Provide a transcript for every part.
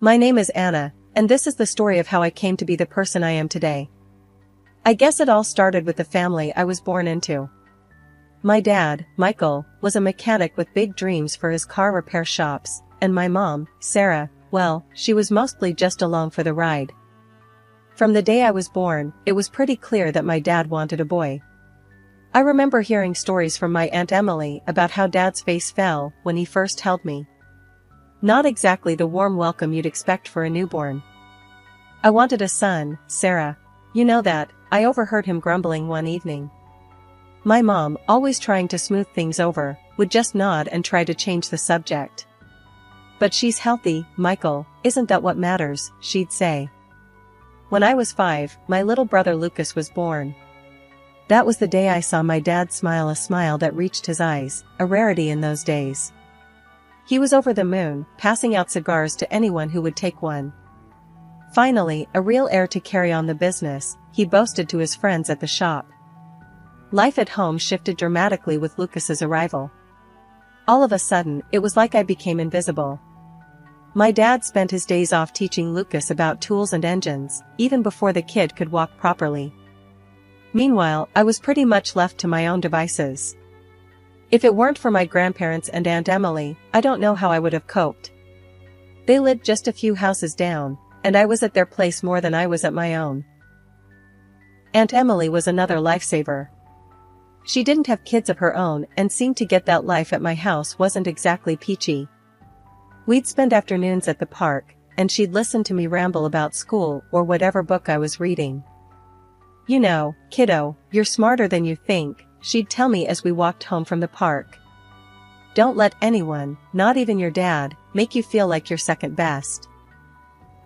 My name is Anna, and this is the story of how I came to be the person I am today. I guess it all started with the family I was born into. My dad, Michael, was a mechanic with big dreams for his car repair shops, and my mom, Sarah, well, she was mostly just along for the ride. From the day I was born, it was pretty clear that my dad wanted a boy. I remember hearing stories from my Aunt Emily about how Dad's face fell when he first held me. Not exactly the warm welcome you'd expect for a newborn. I wanted a son, Sarah. You know that, I overheard him grumbling one evening. My mom, always trying to smooth things over, would just nod and try to change the subject. But she's healthy, Michael, isn't that what matters, she'd say. When I was 5, my little brother Lucas was born. That was the day I saw my dad smile a smile that reached his eyes, a rarity in those days. He was over the moon, passing out cigars to anyone who would take one. Finally, a real heir to carry on the business, he boasted to his friends at the shop. Life at home shifted dramatically with Lucas's arrival. All of a sudden, it was like I became invisible. My dad spent his days off teaching Lucas about tools and engines, even before the kid could walk properly. Meanwhile, I was pretty much left to my own devices. If it weren't for my grandparents and Aunt Emily, I don't know how I would have coped. They lived just a few houses down, and I was at their place more than I was at my own. Aunt Emily was another lifesaver. She didn't have kids of her own and seemed to get that life at my house wasn't exactly peachy. We'd spend afternoons at the park, and she'd listen to me ramble about school or whatever book I was reading. You know, kiddo, you're smarter than you think, she'd tell me as we walked home from the park. Don't let anyone, not even your dad, make you feel like you're second best.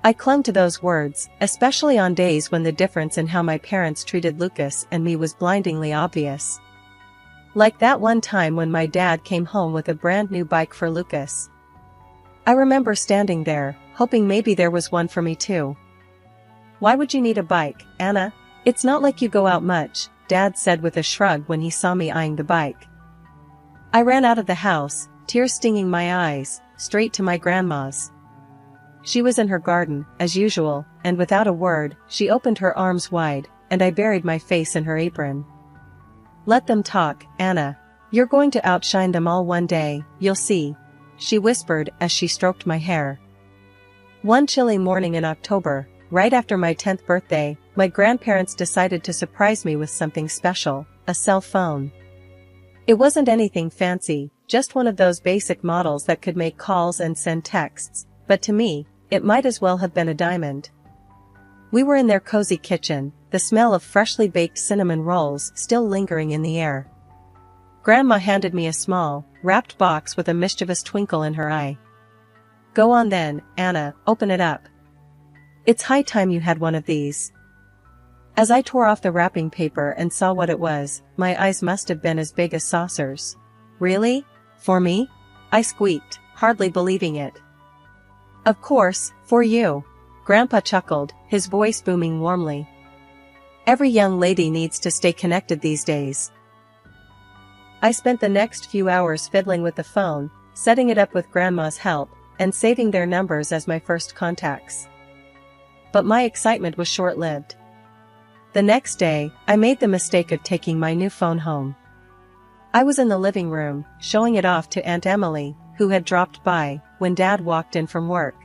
I clung to those words, especially on days when the difference in how my parents treated Lucas and me was blindingly obvious. Like that one time when my dad came home with a brand new bike for Lucas. I remember standing there, hoping maybe there was one for me too. Why would you need a bike, Anna? It's not like you go out much, Dad said with a shrug when he saw me eyeing the bike. I ran out of the house, tears stinging my eyes, straight to my grandma's. She was in her garden, as usual, and without a word, she opened her arms wide, and I buried my face in her apron. Let them talk, Anna. You're going to outshine them all one day, you'll see, she whispered as she stroked my hair. One chilly morning in October, right after my 10th birthday, my grandparents decided to surprise me with something special, a cell phone. It wasn't anything fancy, just one of those basic models that could make calls and send texts, but to me, it might as well have been a diamond. We were in their cozy kitchen, the smell of freshly baked cinnamon rolls still lingering in the air. Grandma handed me a small, wrapped box with a mischievous twinkle in her eye. Go on then, Anna, open it up. It's high time you had one of these. As I tore off the wrapping paper and saw what it was, my eyes must have been as big as saucers. Really? For me? I squeaked, hardly believing it. Of course, for you. Grandpa chuckled, his voice booming warmly. Every young lady needs to stay connected these days. I spent the next few hours fiddling with the phone, setting it up with Grandma's help, and saving their numbers as my first contacts. But my excitement was short-lived. The next day, I made the mistake of taking my new phone home. I was in the living room, showing it off to Aunt Emily, who had dropped by, when Dad walked in from work.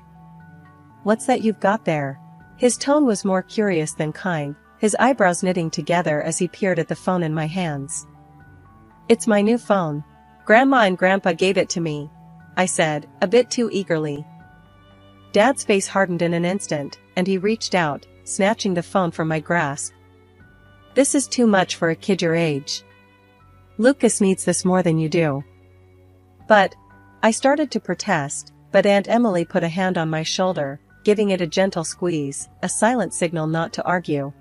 What's that you've got there? His tone was more curious than kind, his eyebrows knitting together as he peered at the phone in my hands. It's my new phone. Grandma and Grandpa gave it to me, I said, a bit too eagerly. Dad's face hardened in an instant, and he reached out, snatching the phone from my grasp. This is too much for a kid your age. Lucas needs this more than you do. But, I started to protest, but Aunt Emily put a hand on my shoulder, giving it a gentle squeeze, a silent signal not to argue.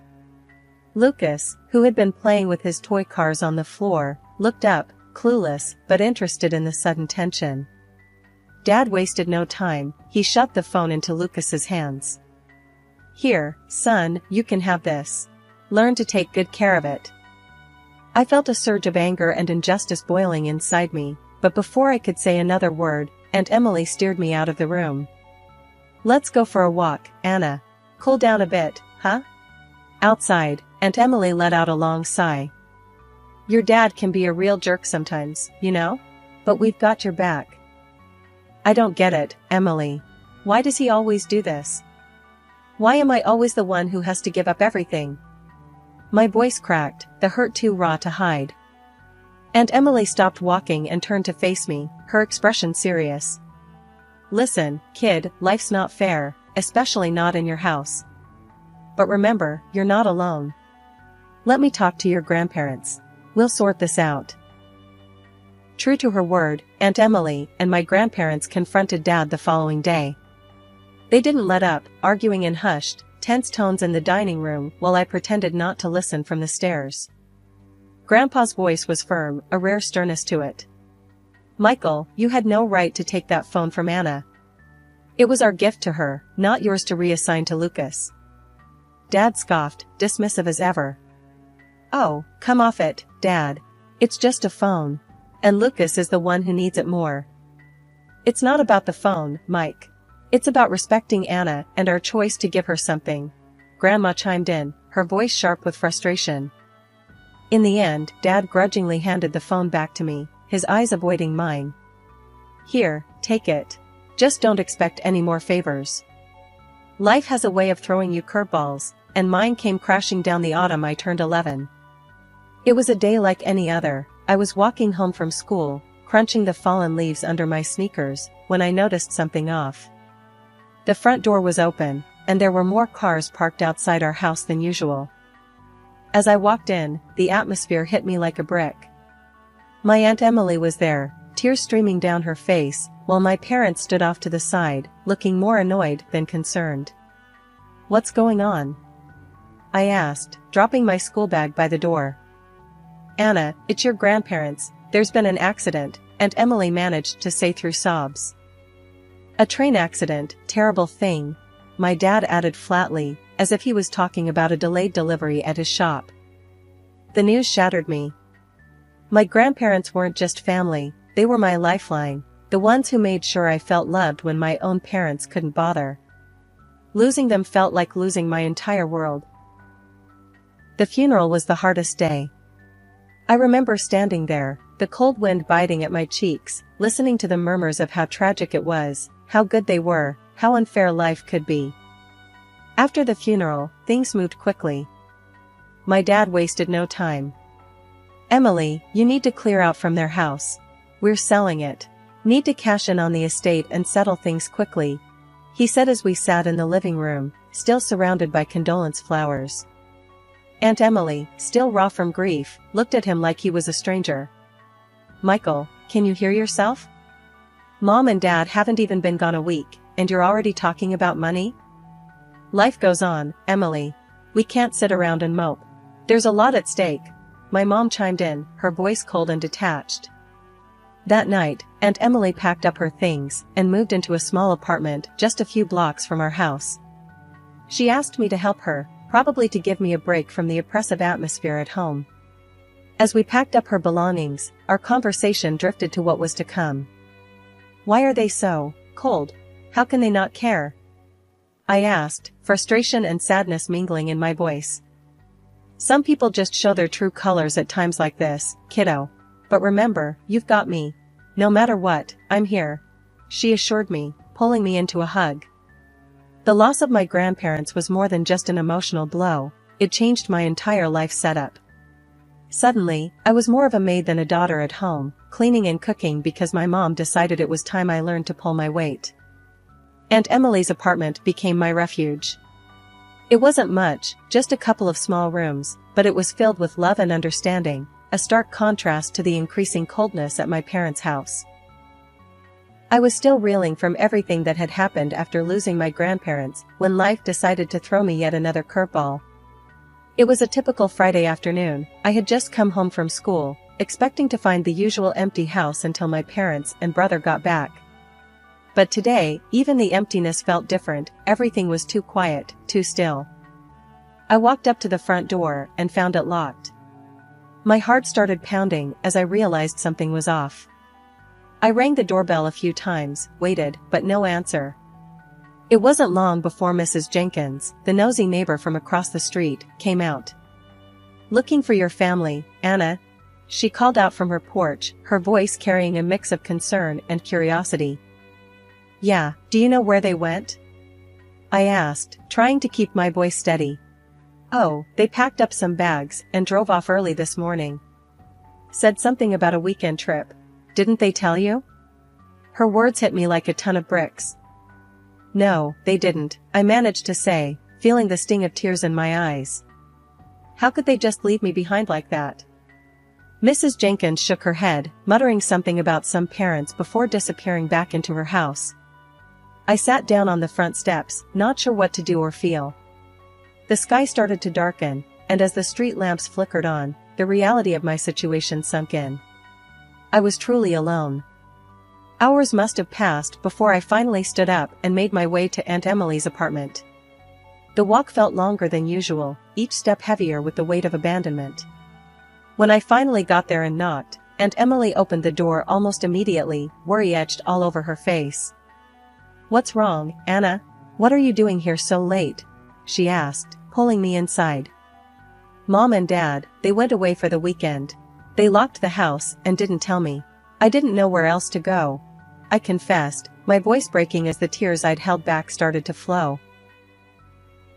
Lucas, who had been playing with his toy cars on the floor, looked up, clueless, but interested in the sudden tension. Dad wasted no time, he shoved the phone into Lucas's hands. Here, son, you can have this. Learn to take good care of it. I felt a surge of anger and injustice boiling inside me, but before I could say another word, Aunt Emily steered me out of the room. Let's go for a walk, Anna. Cool down a bit, huh? Outside, Aunt Emily let out a long sigh. Your dad can be a real jerk sometimes, you know? But we've got your back. I don't get it, Emily. Why does he always do this? Why am I always the one who has to give up everything? My voice cracked, the hurt too raw to hide. Aunt Emily stopped walking and turned to face me, her expression serious. Listen, kid, life's not fair, especially not in your house. But remember, you're not alone. Let me talk to your grandparents. We'll sort this out. True to her word, Aunt Emily and my grandparents confronted Dad the following day. They didn't let up, arguing in hushed, tense tones in the dining room while I pretended not to listen from the stairs. Grandpa's voice was firm, a rare sternness to it. Michael, you had no right to take that phone from Anna. It was our gift to her, not yours to reassign to Lucas. Dad scoffed, dismissive as ever. Oh, come off it, Dad. It's just a phone. And Lucas is the one who needs it more. It's not about the phone, Mike. It's about respecting Anna and our choice to give her something. Grandma chimed in, her voice sharp with frustration. In the end, Dad grudgingly handed the phone back to me, his eyes avoiding mine. Here, take it. Just don't expect any more favors. Life has a way of throwing you curveballs, and mine came crashing down the autumn I turned 11. It was a day like any other. I was walking home from school, crunching the fallen leaves under my sneakers, when I noticed something off. The front door was open, and there were more cars parked outside our house than usual. As I walked in, the atmosphere hit me like a brick. My Aunt Emily was there, tears streaming down her face, while my parents stood off to the side, looking more annoyed than concerned. What's going on? I asked, dropping my school bag by the door. Anna, it's your grandparents, there's been an accident, Aunt Emily managed to say through sobs. A train accident, terrible thing, my dad added flatly, as if he was talking about a delayed delivery at his shop. The news shattered me. My grandparents weren't just family, they were my lifeline, the ones who made sure I felt loved when my own parents couldn't bother. Losing them felt like losing my entire world. The funeral was the hardest day. I remember standing there, the cold wind biting at my cheeks, listening to the murmurs of how tragic it was, how good they were, how unfair life could be. After the funeral, things moved quickly. My dad wasted no time. Emily, you need to clear out from their house. We're selling it. Need to cash in on the estate and settle things quickly, he said as we sat in the living room, still surrounded by condolence flowers. Aunt Emily, still raw from grief, looked at him like he was a stranger. Michael, can you hear yourself? Mom and Dad haven't even been gone a week, and you're already talking about money? Life goes on, Emily. We can't sit around and mope. There's a lot at stake. My mom chimed in, her voice cold and detached. That night, Aunt Emily packed up her things and moved into a small apartment just a few blocks from our house. She asked me to help her, probably to give me a break from the oppressive atmosphere at home. As we packed up her belongings, our conversation drifted to what was to come. Why are they so cold? How can they not care? I asked, frustration and sadness mingling in my voice. Some people just show their true colors at times like this, kiddo. But remember, you've got me. No matter what, I'm here, she assured me, pulling me into a hug. The loss of my grandparents was more than just an emotional blow, it changed my entire life setup. Suddenly, I was more of a maid than a daughter at home, cleaning and cooking because my mom decided it was time I learned to pull my weight. Aunt Emily's apartment became my refuge. It wasn't much, just a couple of small rooms, but it was filled with love and understanding, a stark contrast to the increasing coldness at my parents' house. I was still reeling from everything that had happened after losing my grandparents, when life decided to throw me yet another curveball. It was a typical Friday afternoon. I had just come home from school, expecting to find the usual empty house until my parents and brother got back. But today, even the emptiness felt different, everything was too quiet, too still. I walked up to the front door and found it locked. My heart started pounding as I realized something was off. I rang the doorbell a few times, waited, but no answer. It wasn't long before Mrs. Jenkins, the nosy neighbor from across the street, came out. "Looking for your family, Anna?" she called out from her porch, her voice carrying a mix of concern and curiosity. "Yeah, do you know where they went?" I asked, trying to keep my voice steady. "Oh, they packed up some bags and drove off early this morning. Said something about a weekend trip. Didn't they tell you?" Her words hit me like a ton of bricks. "No, they didn't," I managed to say, feeling the sting of tears in my eyes. "How could they just leave me behind like that?" Mrs. Jenkins shook her head, muttering something about some parents before disappearing back into her house. I sat down on the front steps, not sure what to do or feel. The sky started to darken, and as the street lamps flickered on, the reality of my situation sunk in. I was truly alone. Hours must have passed before I finally stood up and made my way to Aunt Emily's apartment. The walk felt longer than usual, each step heavier with the weight of abandonment. When I finally got there and knocked, Aunt Emily opened the door almost immediately, worry etched all over her face. "What's wrong, Anna? What are you doing here so late?" she asked, pulling me inside. "Mom and Dad, they went away for the weekend. They locked the house and didn't tell me. I didn't know where else to go," I confessed, my voice breaking as the tears I'd held back started to flow.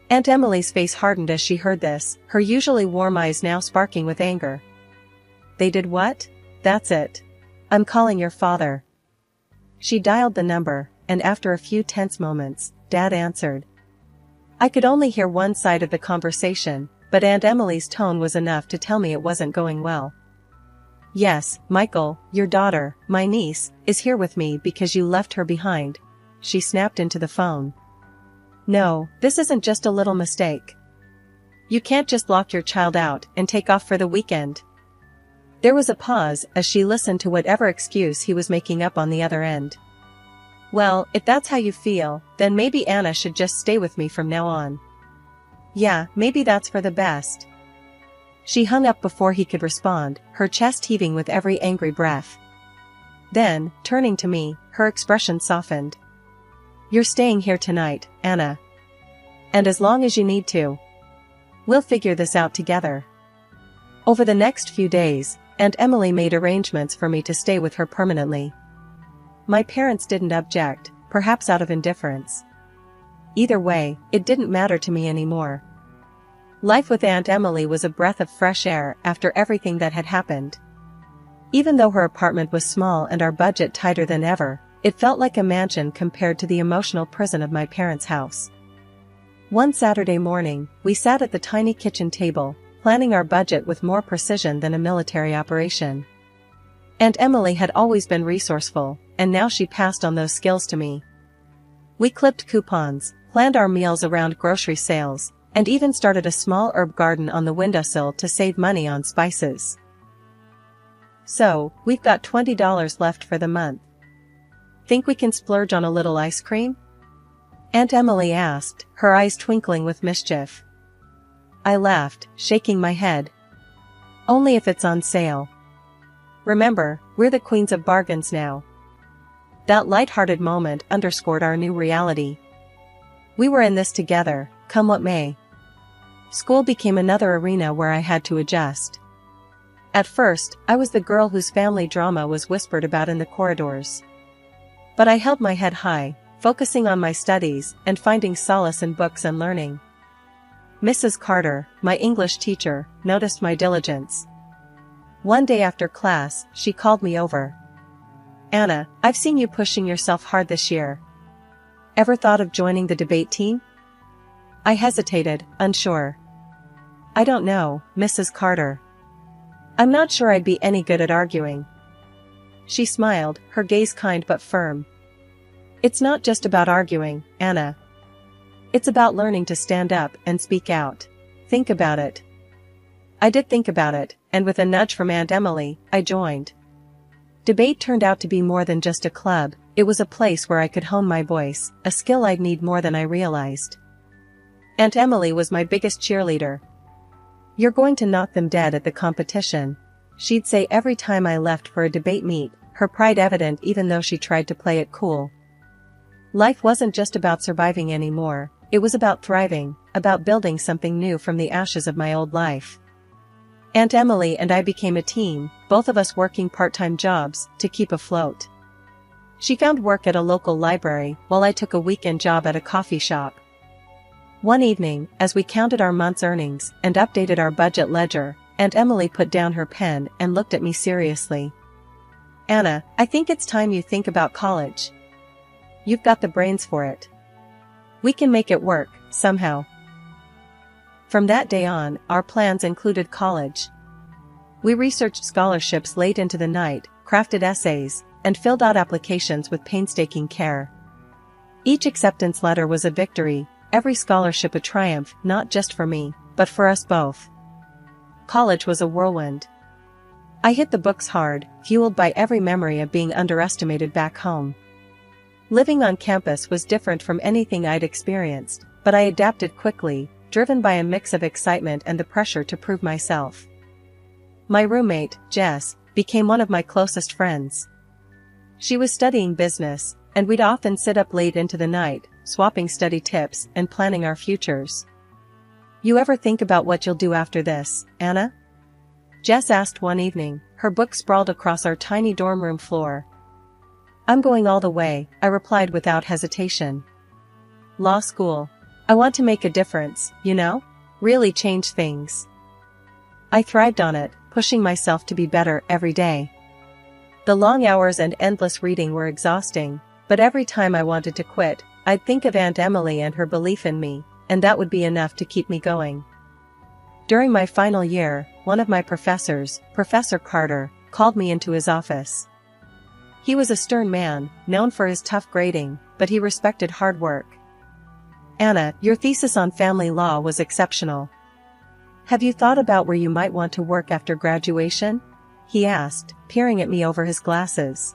Aunt Emily's face hardened as she heard this, her usually warm eyes now sparking with anger. "They did what?" "That's it. I'm calling your father." She dialed the number, and after a few tense moments, Dad answered. I could only hear one side of the conversation, but Aunt Emily's tone was enough to tell me it wasn't going well. "Yes, Michael, your daughter, my niece, is here with me because you left her behind," she snapped into the phone. "No, this isn't just a little mistake. You can't just lock your child out and take off for the weekend." There was a pause as she listened to whatever excuse he was making up on the other end. "Well, if that's how you feel, then maybe Anna should just stay with me from now on." "Yeah, maybe that's for the best." She hung up before he could respond, her chest heaving with every angry breath. Then, turning to me, her expression softened. "You're staying here tonight, Anna. And as long as you need to. We'll figure this out together." Over the next few days, Aunt Emily made arrangements for me to stay with her permanently. My parents didn't object, perhaps out of indifference. Either way, it didn't matter to me anymore. Life with Aunt Emily was a breath of fresh air after everything that had happened. Even though her apartment was small and our budget tighter than ever, it felt like a mansion compared to the emotional prison of my parents' house. One Saturday morning, we sat at the tiny kitchen table, planning our budget with more precision than a military operation. Aunt Emily had always been resourceful, and now she passed on those skills to me. We clipped coupons, planned our meals around grocery sales, and even started a small herb garden on the windowsill to save money on spices. "So, we've got $20 left for the month. Think we can splurge on a little ice cream?" Aunt Emily asked, her eyes twinkling with mischief. I laughed, shaking my head. "Only if it's on sale. Remember, we're the queens of bargains now." That light-hearted moment underscored our new reality. We were in this together, come what may. School became another arena where I had to adjust. At first, I was the girl whose family drama was whispered about in the corridors. But I held my head high, focusing on my studies and finding solace in books and learning. Mrs. Carter, my English teacher, noticed my diligence. One day after class, she called me over. "Anna, I've seen you pushing yourself hard this year. Ever thought of joining the debate team?" I hesitated, unsure. "I don't know, Mrs. Carter. I'm not sure I'd be any good at arguing." She smiled, her gaze kind but firm. "It's not just about arguing, Anna. It's about learning to stand up and speak out. Think about it." I did think about it, and with a nudge from Aunt Emily, I joined. Debate turned out to be more than just a club, it was a place where I could hone my voice, a skill I'd need more than I realized. Aunt Emily was my biggest cheerleader. "You're going to knock them dead at the competition," she'd say every time I left for a debate meet, her pride evident even though she tried to play it cool. Life wasn't just about surviving anymore, it was about thriving, about building something new from the ashes of my old life. Aunt Emily and I became a team, both of us working part-time jobs to keep afloat. She found work at a local library while I took a weekend job at a coffee shop. One evening, as we counted our month's earnings and updated our budget ledger, Aunt Emily put down her pen and looked at me seriously. "Anna, I think it's time you think about college. You've got the brains for it. We can make it work, somehow." From that day on, our plans included college. We researched scholarships late into the night, crafted essays, and filled out applications with painstaking care. Each acceptance letter was a victory, every scholarship a triumph, not just for me, but for us both. College was a whirlwind. I hit the books hard, fueled by every memory of being underestimated back home. Living on campus was different from anything I'd experienced, but I adapted quickly, driven by a mix of excitement and the pressure to prove myself. My roommate, Jess, became one of my closest friends. She was studying business, and we'd often sit up late into the night, swapping study tips and planning our futures. "You ever think about what you'll do after this, Anna?" Jess asked one evening, her book sprawled across our tiny dorm room floor. "I'm going all the way," I replied without hesitation. "Law school. I want to make a difference, you know? Really change things." I thrived on it, pushing myself to be better every day. The long hours and endless reading were exhausting, but every time I wanted to quit, I'd think of Aunt Emily and her belief in me, and that would be enough to keep me going. During my final year, one of my professors, Professor Carter, called me into his office. He was a stern man, known for his tough grading, but he respected hard work. "Anna, your thesis on family law was exceptional. Have you thought about where you might want to work after graduation?" he asked, peering at me over his glasses.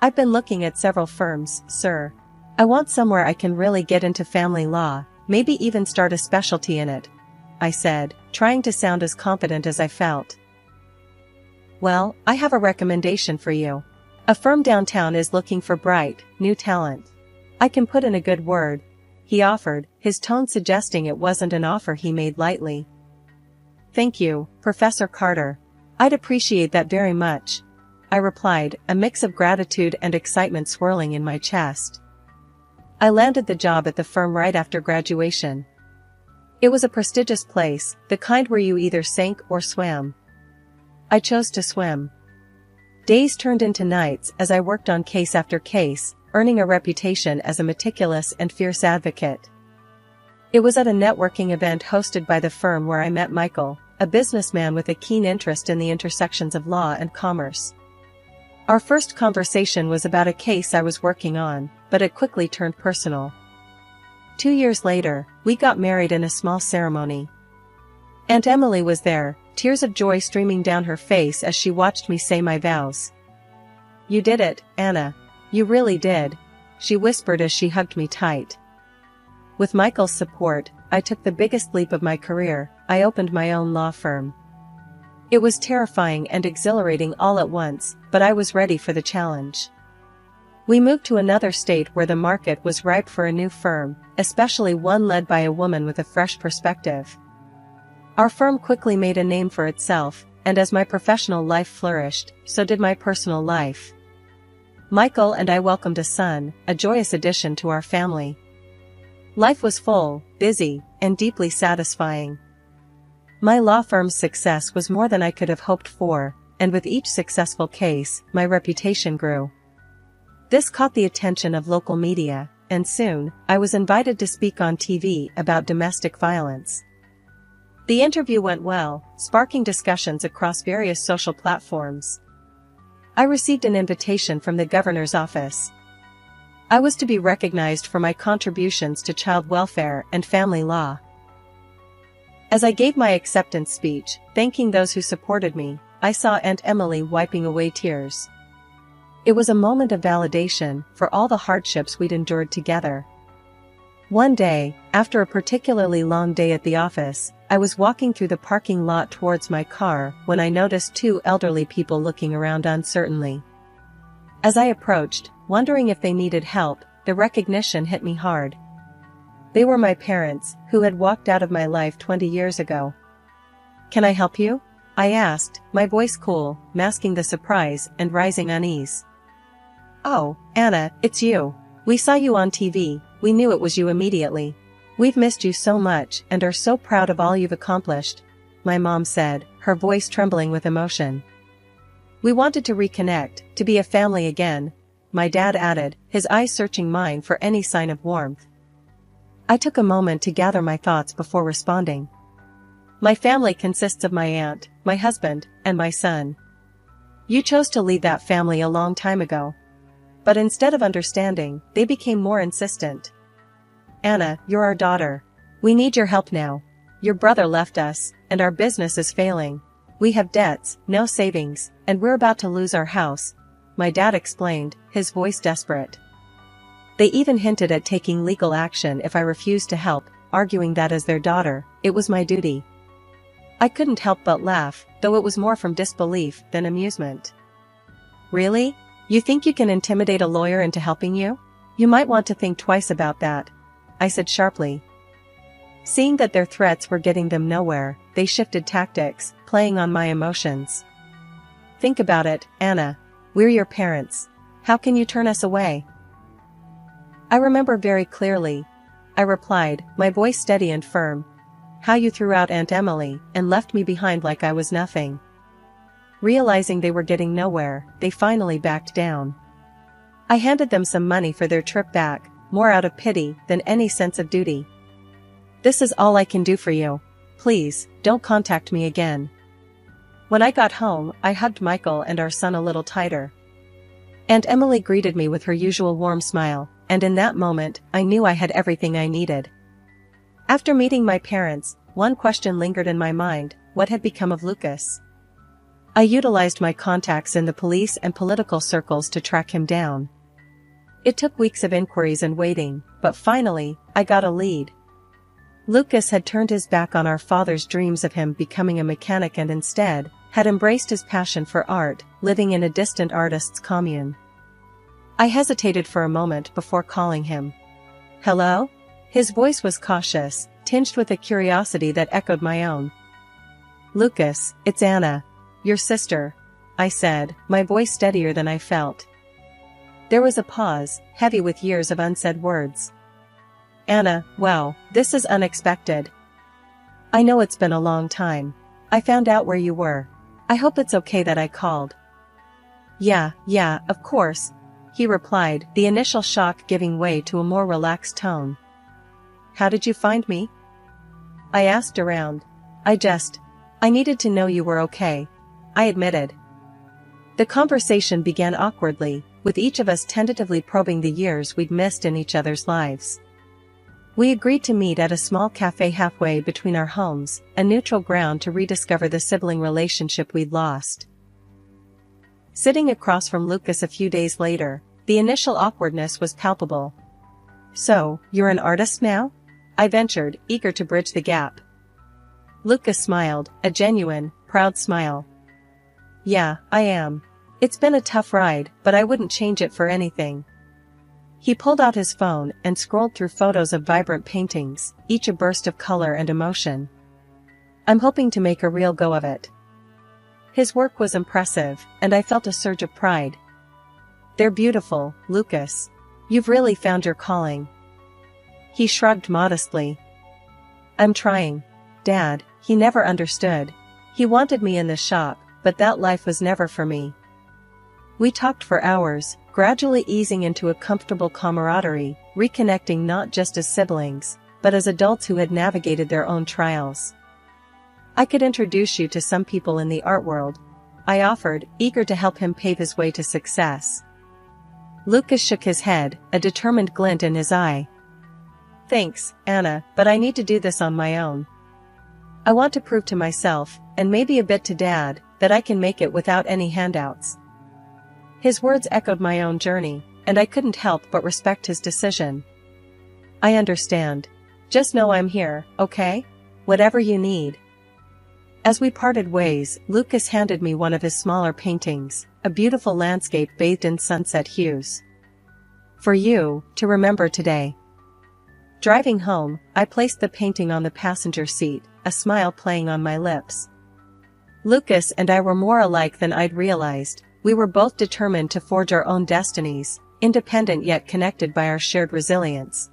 "I've been looking at several firms, sir. I want somewhere I can really get into family law, maybe even start a specialty in it," I said, trying to sound as confident as I felt. "Well, I have a recommendation for you. A firm downtown is looking for bright, new talent. I can put in a good word," he offered, his tone suggesting it wasn't an offer he made lightly. "Thank you, Professor Carter. I'd appreciate that very much," I replied, a mix of gratitude and excitement swirling in my chest. I landed the job at the firm right after graduation. It was a prestigious place, the kind where you either sank or swam. I chose to swim. Days turned into nights as I worked on case after case, earning a reputation as a meticulous and fierce advocate. It was at a networking event hosted by the firm where I met Michael, a businessman with a keen interest in the intersections of law and commerce. Our first conversation was about a case I was working on, but it quickly turned personal. 2 years later, we got married in a small ceremony. Aunt Emily was there, tears of joy streaming down her face as she watched me say my vows. "You did it, Anna. You really did," she whispered as she hugged me tight. With Michael's support, I took the biggest leap of my career. I opened my own law firm. It was terrifying and exhilarating all at once, but I was ready for the challenge. We moved to another state where the market was ripe for a new firm, especially one led by a woman with a fresh perspective. Our firm quickly made a name for itself, and as my professional life flourished, so did my personal life. Michael and I welcomed a son, a joyous addition to our family. Life was full, busy, and deeply satisfying. My law firm's success was more than I could have hoped for, and with each successful case, my reputation grew. This caught the attention of local media, and soon, I was invited to speak on TV about domestic violence. The interview went well, sparking discussions across various social platforms. I received an invitation from the governor's office. I was to be recognized for my contributions to child welfare and family law. As I gave my acceptance speech, thanking those who supported me, I saw Aunt Emily wiping away tears. It was a moment of validation for all the hardships we'd endured together. One day, after a particularly long day at the office, I was walking through the parking lot towards my car when I noticed two elderly people looking around uncertainly. As I approached, wondering if they needed help, the recognition hit me hard. They were my parents, who had walked out of my life 20 years ago. "Can I help you?" I asked, my voice cool, masking the surprise and rising unease. "Oh, Anna, it's you. We saw you on TV, we knew it was you immediately. We've missed you so much and are so proud of all you've accomplished," my mom said, her voice trembling with emotion. "We wanted to reconnect, to be a family again," my dad added, his eyes searching mine for any sign of warmth. I took a moment to gather my thoughts before responding. "My family consists of my aunt, my husband, and my son. You chose to leave that family a long time ago." But instead of understanding, they became more insistent. "Anna, you're our daughter. We need your help now. Your brother left us, and our business is failing. We have debts, no savings, and we're about to lose our house," my dad explained, his voice desperate. They even hinted at taking legal action if I refused to help, arguing that as their daughter, it was my duty. I couldn't help but laugh, though it was more from disbelief than amusement. "Really? You think you can intimidate a lawyer into helping you? You might want to think twice about that," I said sharply. Seeing that their threats were getting them nowhere, they shifted tactics, playing on my emotions. "Think about it, Anna. We're your parents. How can you turn us away?" "I remember very clearly," I replied, my voice steady and firm, "how you threw out Aunt Emily and left me behind like I was nothing." Realizing they were getting nowhere, they finally backed down. I handed them some money for their trip back, more out of pity than any sense of duty. "This is all I can do for you. Please, don't contact me again." When I got home, I hugged Michael and our son a little tighter. Aunt Emily greeted me with her usual warm smile, and in that moment, I knew I had everything I needed. After meeting my parents, one question lingered in my mind: what had become of Lucas? I utilized my contacts in the police and political circles to track him down. It took weeks of inquiries and waiting, but finally, I got a lead. Lucas had turned his back on our father's dreams of him becoming a mechanic and instead, had embraced his passion for art, living in a distant artist's commune. I hesitated for a moment before calling him. "Hello?" His voice was cautious, tinged with a curiosity that echoed my own. "Lucas, it's Anna. Your sister," I said, my voice steadier than I felt. There was a pause, heavy with years of unsaid words. "Anna, well, this is unexpected. I know it's been a long time. I found out where you were. I hope it's okay that I called." Yeah, of course," he replied, the initial shock giving way to a more relaxed tone. "How did you find me?" I asked around. I needed to know you were okay," I admitted. The conversation began awkwardly, with each of us tentatively probing the years we'd missed in each other's lives. We agreed to meet at a small cafe halfway between our homes, a neutral ground to rediscover the sibling relationship we'd lost. Sitting across from Lucas a few days later, the initial awkwardness was palpable. "So, you're an artist now?" I ventured, eager to bridge the gap. Lucas smiled, a genuine, proud smile. "Yeah, I am. It's been a tough ride, but I wouldn't change it for anything." He pulled out his phone and scrolled through photos of vibrant paintings, each a burst of color and emotion. "I'm hoping to make a real go of it." His work was impressive, and I felt a surge of pride. "They're beautiful, Lucas. You've really found your calling." He shrugged modestly. "I'm trying. Dad, he never understood. He wanted me in the shop, but that life was never for me." We talked for hours, gradually easing into a comfortable camaraderie, reconnecting not just as siblings, but as adults who had navigated their own trials. "I could introduce you to some people in the art world," I offered, eager to help him pave his way to success. Lucas shook his head, a determined glint in his eye. "Thanks, Anna, but I need to do this on my own. I want to prove to myself, and maybe a bit to Dad, that I can make it without any handouts." His words echoed my own journey, and I couldn't help but respect his decision. "I understand. Just know I'm here, okay? Whatever you need." As we parted ways, Lucas handed me one of his smaller paintings, a beautiful landscape bathed in sunset hues. For you, to remember today. Driving home, I placed the painting on the passenger seat, a smile playing on my lips. Lucas and I were more alike than I'd realized. We were both determined to forge our own destinies, independent yet connected by our shared resilience.